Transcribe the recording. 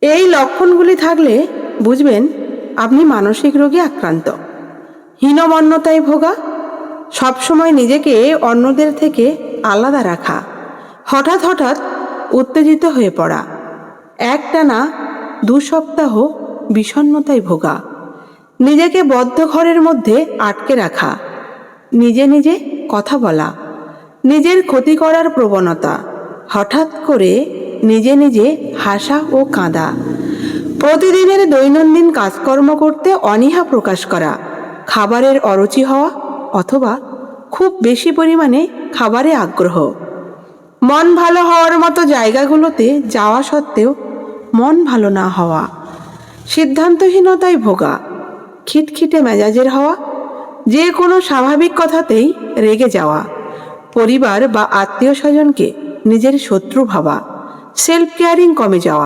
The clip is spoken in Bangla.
এই লক্ষণগুলি থাকলে বুঝবেন আপনি মানসিক রোগে আক্রান্ত। হীনমন্যতায় ভোগা, সবসময় নিজেকে অন্যদের থেকে আলাদা রাখা, হঠাৎ হঠাৎ উত্তেজিত হয়ে পড়া, একটানা 2 সপ্তাহ বিষণ্ণতায় ভোগা, নিজেকে বদ্ধ ঘরের মধ্যে আটকে রাখা, নিজে নিজে কথা বলা, নিজের ক্ষতি করার প্রবণতা, হঠাৎ করে নিজে নিজে হাসা ও কাঁদা, প্রতিদিনের দৈনন্দিন কাজকর্ম করতে অনীহা প্রকাশ করা, খাবারের অরুচি হওয়া অথবা খুব বেশি পরিমাণে খাবারে আগ্রহ, মন ভালো হওয়ার মতো জায়গাগুলোতে যাওয়া সত্ত্বেও মন ভালো না হওয়া, সিদ্ধান্তহীনতায় ভোগা, খিটখিটে মেজাজের হওয়া, যে কোনো স্বাভাবিক কথাতেই রেগে যাওয়া, পরিবার বা আত্মীয় স্বজনকে নিজের শত্রু ভাবা, সেলফ কেয়ারিং কমে যাওয়া।